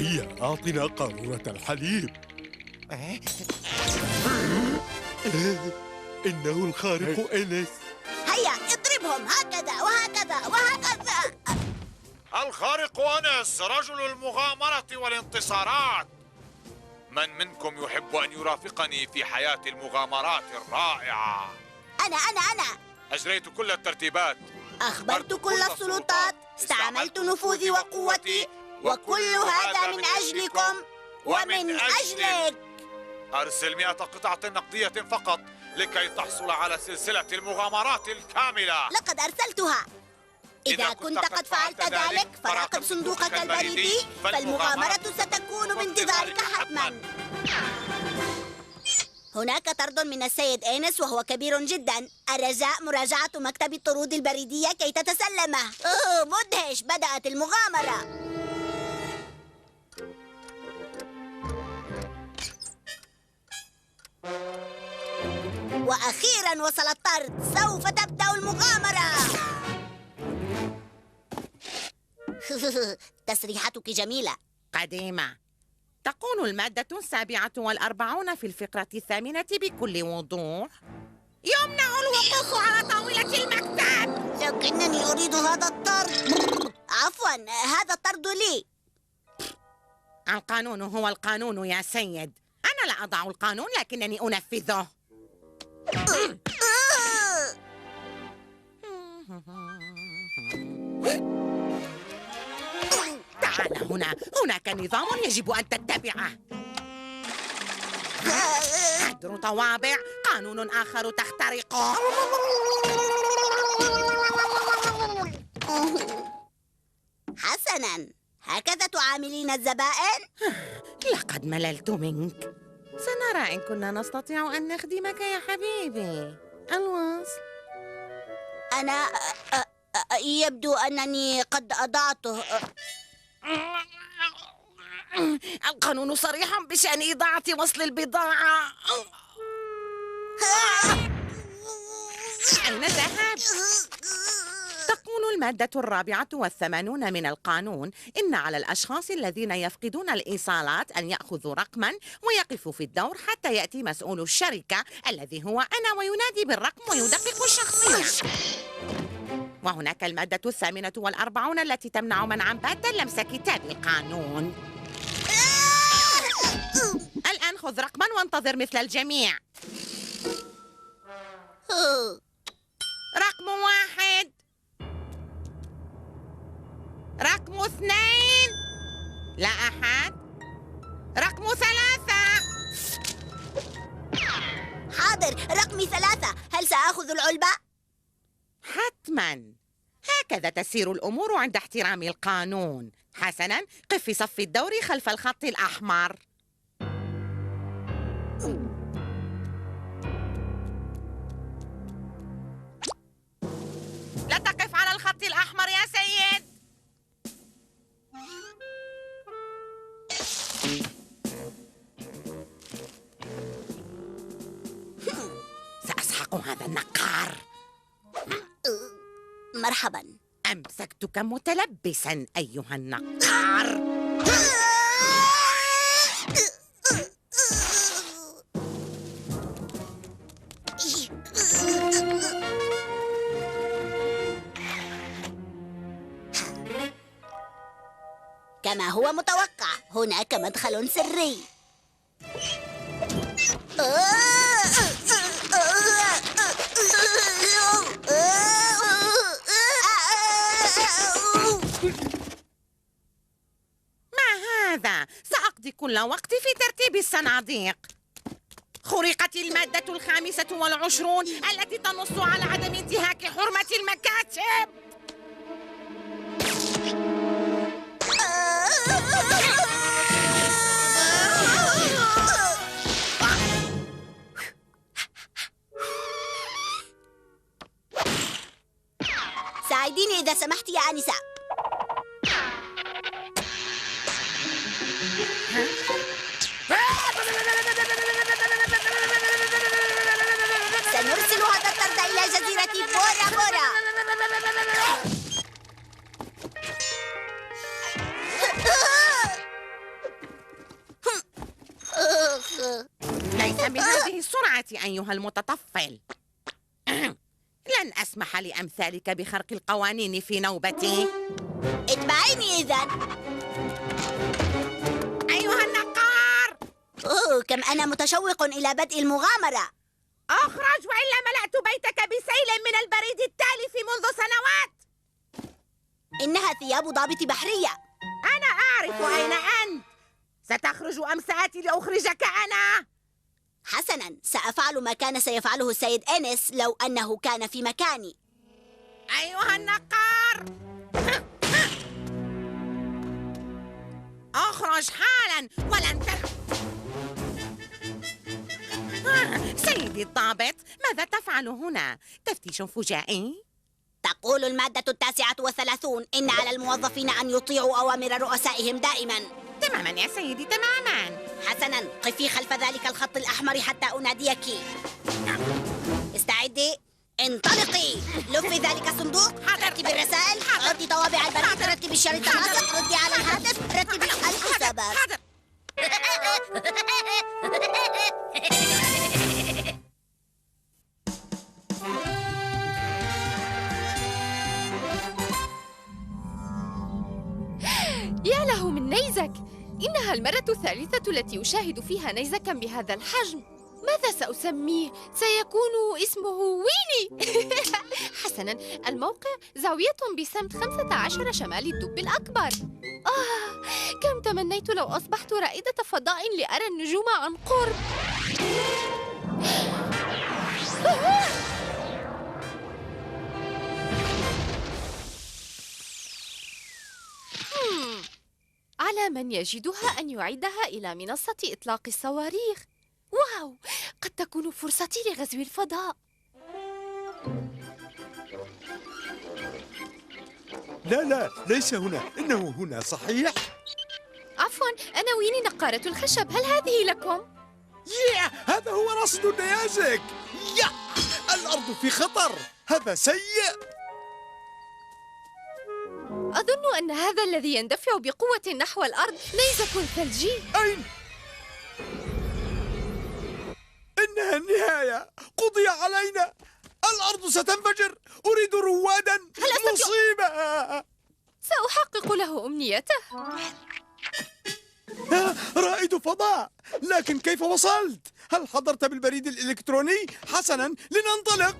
هيا أعطنا قارورة الحليب. إنه الخارق إنس. هيا اضربهم هكذا وهكذا وهكذا. الخارق أنس رجل المغامرة والانتصارات. من منكم يحب أن يرافقني في حياة المغامرات الرائعة؟ أنا أجريت كل الترتيبات، أخبرت كل السلطات، استعملت نفوذي وقوتي، وكل هذا من أجلكم ومن أجلك. أرسل 100 قطعة نقدية فقط لكي تحصل على سلسلة المغامرات الكاملة. لقد أرسلتها. إذا كنت قد فعلت ذلك فراقب صندوقك البريدي، فالمغامرة ستكون بانتظارك حتما. هناك طرد من السيد إينس وهو كبير جدا. الرجاء مراجعة مكتب الطرود البريدية كي تتسلمه. مدهش، بدأت المغامرة. وأخيرا وصل الطرد، سوف تبدأ المغامرة. تسريحتك جميلة. قديمة. تقول المادة 47 في الفقرة 8 بكل وضوح: يمنع الوقوف على طاولة المكتب. لكنني أريد هذا الطرد. عفوا، هذا الطرد لي. القانون هو القانون يا سيد. أنا لا أضع القانون لكنني أنفذه. تعال هنا، هناك نظام يجب أن تتبعه. حجر طوابع، قانون آخر تخترقه. حسناً، هكذا تعاملين الزبائن؟ لقد مللت منك. سنرى إن كنا نستطيع أن نخدمك يا حبيبي. الوصل. أنا يبدو أنني قد أضعته. القانون صريح بشأن إضاعة وصل البضاعة. أين ذهب؟ تقول المادة 84 من القانون: إن على الأشخاص الذين يفقدون الإيصالات أن يأخذوا رقماً ويقفوا في الدور حتى يأتي مسؤول الشركة الذي هو أنا وينادي بالرقم ويدقق الشخصية. وهناك المادة 48 التي تمنع منعاً باتا لمس كتاب القانون. الآن خذ رقماً وانتظر مثل الجميع. رقم 1، رقم 2، لا أحد، رقم 3. حاضر، رقمي 3. هل سآخذ العلبة؟ حتماً. هكذا تسير الأمور عند احترام القانون. حسناً، قف في صف الدور خلف الخط الأحمر. لا تقف على الخط الأحمر يا سيد. سأسحق هذا النقار. مرحبا. أمسكتك متلبسا أيها النقار. كما هو متوقع، هناك مدخل سري. هذا سأقضي كل وقتي في ترتيب الصناديق. خرقت المادة 25 التي تنص على عدم انتهاك حرمة المكاتب. ساعديني إذا سمحت يا آنسة. سنرسل هذا الطرد إلى جزيرة بورا بورا. بالسرعة أيها المتطفل. لن أسمح لأمثالك بخرق القوانين في نوبتي. اتبعيني إذن. أيها النقار، كم أنا متشوق إلى بدء المغامرة. اخرج وإلا ملأت بيتك بسيل من البريد التالف منذ سنوات. إنها ثياب ضابط بحرية. أنا أعرف أين أنت. ستخرج أم سآتي لأخرجك أنا؟ حسناً، سأفعل ما كان سيفعله السيد إنس لو أنه كان في مكاني. أيها النقار، اخرج حالاً ولن سيدي الضابط، ماذا تفعل هنا؟ تفتيش فجائي؟ تقول المادة 39 إن على الموظفين أن يطيعوا أوامر رؤسائهم دائماً. تماماً يا سيدي، تماماً. حسناً، قفي خلف ذلك الخط الأحمر حتى أناديك. استعدي، انطلقي. لفي ذلك الصندوق، رتبي الرسائل، ردي طوابع البريد، رتبي الشريط اللاصق، ردي على الهاتف، رتبي الحسابات. يا له من نيزك! إنها المرة الثالثة التي أشاهد فيها نيزكا بهذا الحجم. ماذا سأسميه؟ سيكون اسمه ويني. حسناً، الموقع زاوية بسمت 15 شمال الدب الأكبر. كم تمنيت لو أصبحت رائدة فضاء لأرى النجوم عن قرب. على من يجدها أن يعيدها إلى منصة إطلاق الصواريخ. واو، قد تكون فرصتي لغزو الفضاء. لا، ليس هنا، إنه هنا صحيح؟ عفواً، أنا ويني نقارة الخشب، هل هذه لكم؟ هذا هو رصد النيازك. الأرض في خطر، هذا سيء. أظن أن هذا الذي يندفع بقوة نحو الأرض نيزك ثلجي. أين؟ إنها النهاية، قضي علينا، الأرض ستنفجر، أريد روادا. مصيبة. سأحقق له أمنيته. رائد فضاء، لكن كيف وصلت؟ هل حضرت بالبريد الإلكتروني؟ حسناً، لننطلق.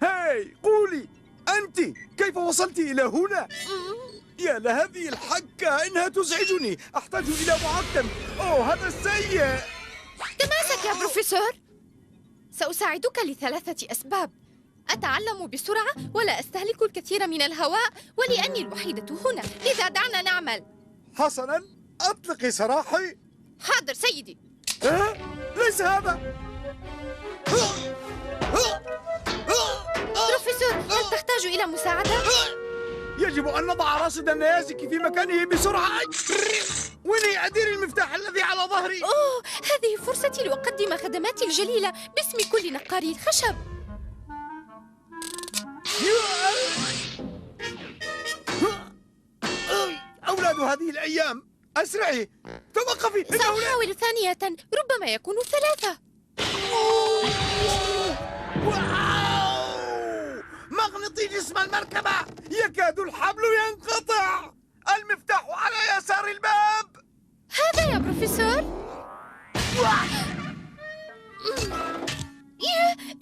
هاي، قولي أنت كيف وصلت إلى هنا؟ يا لهذه الحكة، إنها تزعجني، أحتاج إلى معقم. هذا سيء. تماسك يا بروفيسور. سأساعدك ل3 أسباب. أتعلم بسرعة ولا أستهلك الكثير من الهواء، ولأني الوحيدة هنا، لذا دعنا نعمل. حسناً، أطلقي سراحي. حاضر سيدي. ليس هذا. بروفيسور، هل تحتاج إلى مساعدة؟ يجب أن نضع راصد النيازك في مكانه بسرعة. ويني أدير المفتاح الذي على ظهري. هذه فرصتي لأقدم خدماتي الجليلة باسم كل نقاري الخشب. أولاد هذه الأيام، أسرعي، توقفي. سأحاول ثانية، ربما يكون 3. مغنطي جسم المركبة، يكاد الحبل ينقطع. المفتاح على يسار الباب. هذا يا بروفيسور.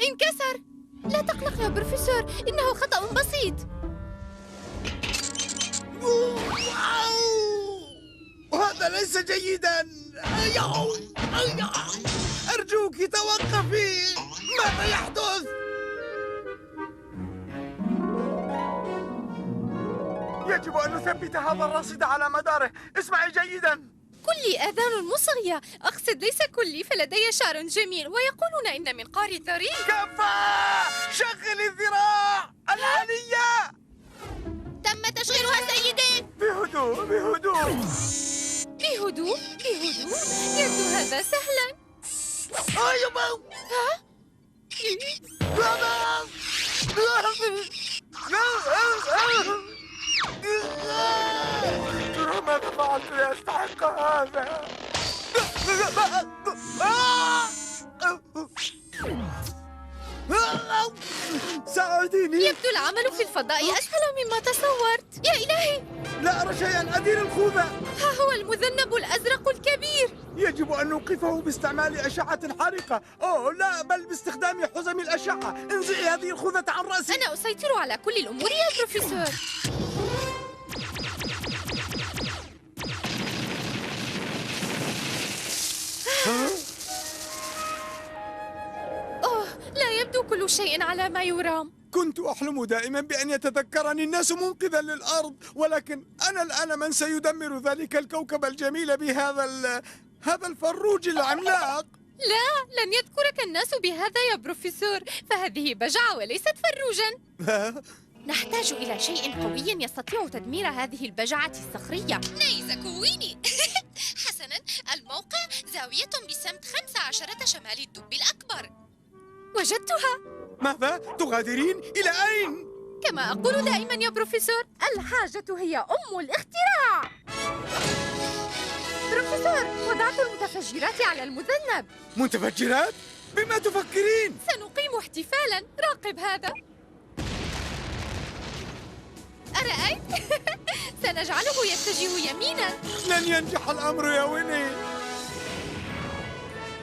انكسر. لا تقلق يا بروفيسور، إنه خطأ بسيط. هذا ليس جيدا. أرجوك توقفي. ماذا يحدث؟ يجب أن نثبت هذا الرصيد على مداره. اسمعي جيدا. كلي آذان مصغية، أقصد ليس كلي، فلدي شعر جميل ويقولون إن منقاري ثري. كفى! شغل الذراع الآلية. تم تشغيلها سيدي. بهدوء بهدوء. بهدوء بهدوء، يبدو هذا سهلا. ماذا فعلت لأستحق هذا؟ ساعديني. يبدو العمل في الفضاء أسهل مما تصورت. يا إلهي، لا أرى شيئا. أدير الخوذة. ها هو المذنب الأزرق الكبير. يجب أن نوقفه باستعمال أشعة حارقة. أوه لا، بل باستخدام حزم الأشعة. انزعي هذه الخوذة عن رأسي. أنا أسيطر على كل الأمور يا بروفيسور. أوه، لا يبدو كل شيء على ما يرام. كنت أحلم دائما بأن يتذكرني الناس منقذا للأرض، ولكن أنا الآن من سيدمر ذلك الكوكب الجميل هذا الفروج العملاق. لا، لن يذكرك الناس بهذا يا بروفيسور، فهذه بجعة وليست فروجا. نحتاج إلى شيء قوي يستطيع تدمير هذه البجعة الصخرية. نيزك ويني. حسناً، الموقع زاوية بسمت 15 شمال الدب الأكبر. وجدتها. ماذا؟ تغادرين؟ إلى أين؟ كما أقول دائما يا بروفيسور، الحاجة هي أم الاختراع. بروفيسور، وضعت المتفجرات على المذنب. متفجرات؟ بما تفكرين؟ سنقيم احتفالا، راقب هذا. أرأيت؟ سنجعله يتجه يمينا. لن ينجح الأمر يا ويني.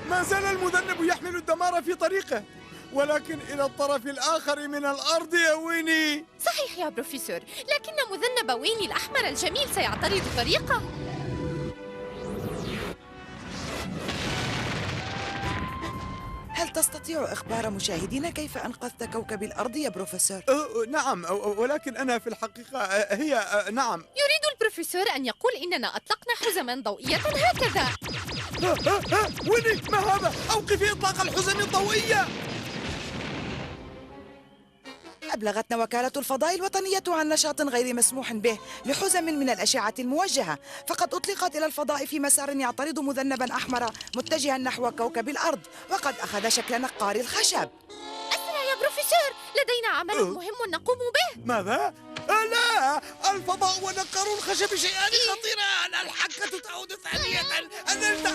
ما زال المذنب يحمل الدمار في طريقه، ولكن إلى الطرف الآخر من الأرض يا ويني. صحيح يا بروفيسور، لكن مذنب ويني الأحمر الجميل سيعترض طريقه. هل تستطيع إخبار مشاهدينا كيف أنقذت كوكب الأرض يا بروفيسور؟ نعم، ولكن أنا في الحقيقة نعم. يريد البروفيسور أن يقول إننا أطلقنا حزما ضوئية هكذا. ويني، ما هذا؟ أوقفي إطلاق الحزم الضوئية. أبلغتنا وكالة الفضاء الوطنية عن نشاط غير مسموح به لحزم من الأشعة الموجهة، فقد أطلقت إلى الفضاء في مسار يعترض مذنبا أحمر متجها نحو كوكب الأرض، وقد أخذ شكل نقار الخشب. أسرع يا بروفيسور، لدينا عمل مهم نقوم به. ماذا؟ لا، الفضاء ونقار الخشب شيئان خطيران. الحكة تعود ثانية. أنلت.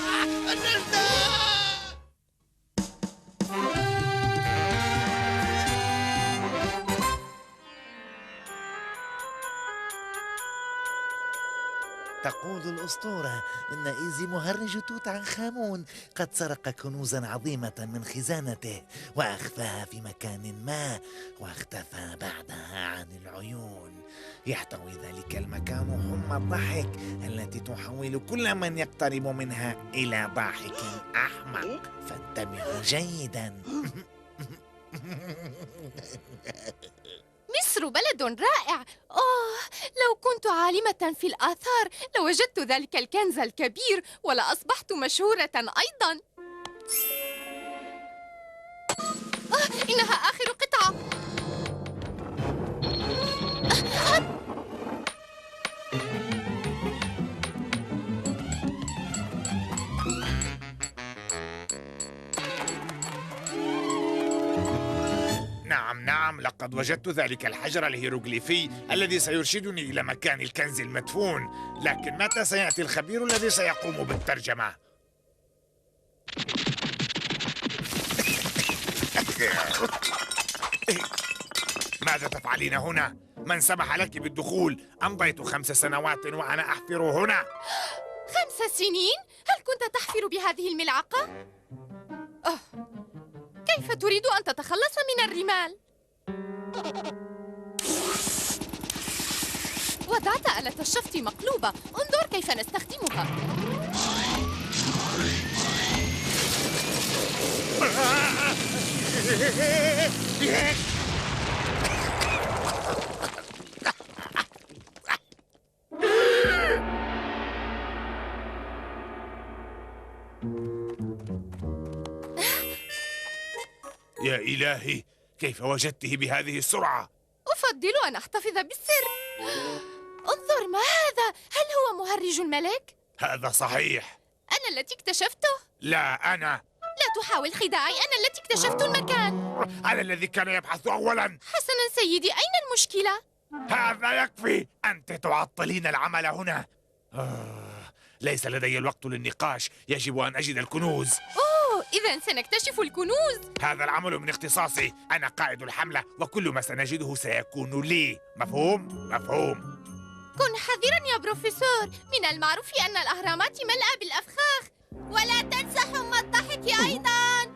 تقول الأسطورة إن إيزي مهرج توت عنخ آمون قد سرق كنوزا عظيمة من خزانته وأخفاها في مكان ما واختفى بعدها عن العيون. يحتوي ذلك المكان حمى الضحك التي تحول كل من يقترب منها إلى ضاحك أحمق، فانتبهوا جيدا. مصر بلد رائع. لو كنت عالمة في الآثار لوجدت ذلك الكنز الكبير ولأصبحت مشهورة أيضا. إنها آخر قطعة. نعم، لقد وجدت ذلك الحجر الهيروغليفي الذي سيرشدني إلى مكان الكنز المدفون، لكن متى سيأتي الخبير الذي سيقوم بالترجمة؟ ماذا تفعلين هنا؟ من سمح لك بالدخول؟ أمضيت 5 سنوات وأنا أحفر هنا. 5 سنين؟ هل كنت تحفر بهذه الملعقة؟ كيف تريد أن تتخلص من الرمال؟ وضعت آلة الشفط مقلوبة، انظر كيف نستخدمها. يا إلهي، كيف وجدته بهذه السرعة؟ أفضل أن أحتفظ بالسر. انظر ما هذا، هل هو مهرج الملك؟ هذا صحيح. أنا التي اكتشفته؟ لا، أنا. لا لا تحاول خداعي، أنا التي اكتشفت المكان. أنا الذي كان يبحث أولا. حسنا سيدي، أين المشكلة؟ هذا يكفي. أنت تعطلين العمل هنا. ليس لدي الوقت للنقاش، يجب أن أجد الكنوز. أوه، إذا سنكتشف الكنوز. هذا العمل من اختصاصي، أنا قائد الحملة وكل ما سنجده سيكون لي. مفهوم؟ مفهوم. كن حذرا يا بروفيسور، من المعروف أن الأهرامات ملأى بالأفخاخ. ولا تنسى حمى الضحك أيضا.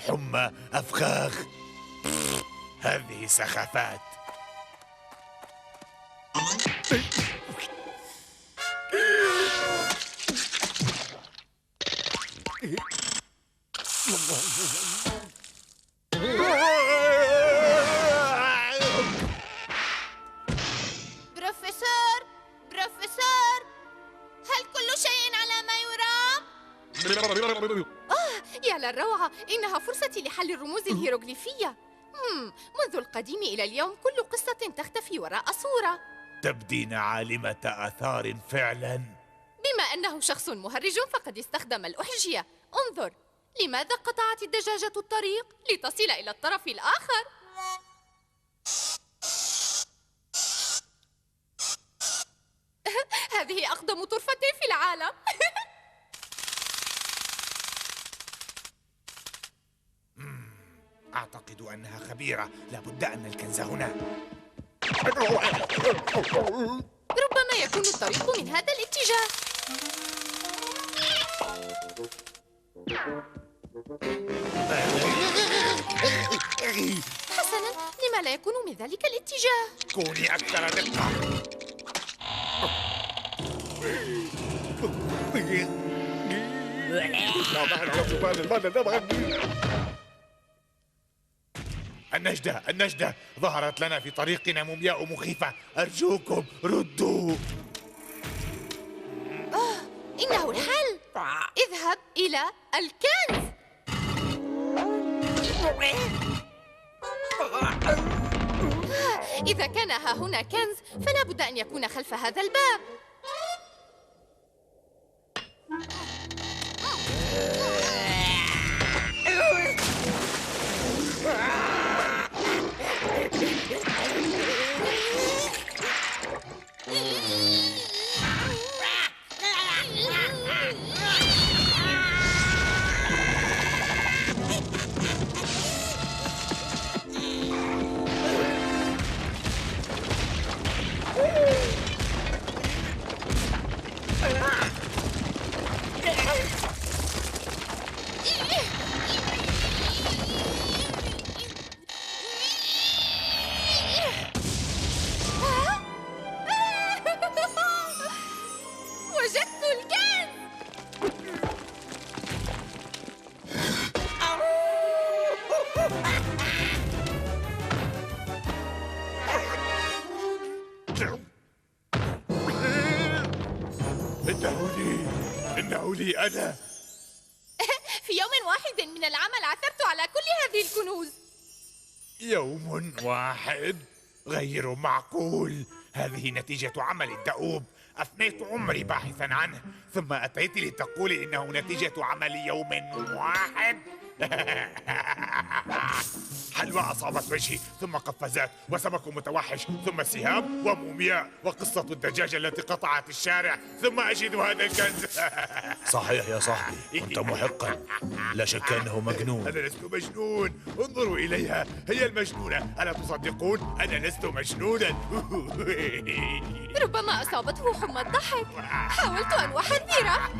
حمى أفخاخ، هذه سخافات. بروفيسور، هل كل شيء على ما يرام؟ يا للروعة، إنها فرصتي لحل الرموز الهيروغليفية. منذ القديم إلى اليوم كل قصة تختفي وراء صورة. تبدين عالمة آثار فعلا. بما أنه شخص مهرج فقد استخدم الأحجية. انظر، لماذا قطعت الدجاجة الطريق؟ لتصل إلى الطرف الآخر. هذه أقدم طرفة في العالم. أعتقد أنها خبيرة، لابد أن الكنز هنا. ربما يكون الطريق من هذا الاتجاه. حسناً، لما لا يكون من ذلك الاتجاه؟ كوني أكثر دقة. النجدة ظهرت لنا في طريقنا مومياء مخيفة. أرجوكم ردوا. إنه الحل. اذهب إلى الكنز. إذا كان ها هنا كنز فلا بد أن يكون خلف هذا الباب. وجدت الكنز. إنه لي أنا. في يوم واحد من العمل عثرت على كل هذه الكنوز. يوم واحد؟ غير معقول. هذه نتيجة عمل الدؤوب. أفنيت عمري باحثا عنه، ثم أتيت لتقولي إنه نتيجة عمل يوم واحد. حلوى أصابت وجهي، ثم قفزات، وسمك متوحش، ثم سهام ومومياء، وقصة الدجاجة التي قطعت الشارع، ثم أجد هذا الكنز. صحيح يا صاحبي، كنت محقا. لا شك أنه مجنون. أنا لست مجنون، انظروا إليها، هي المجنونة. ألا تصدقون؟ أنا لست مجنونا. ربما أصابته حمى الضحك. حاولت أن أحذره.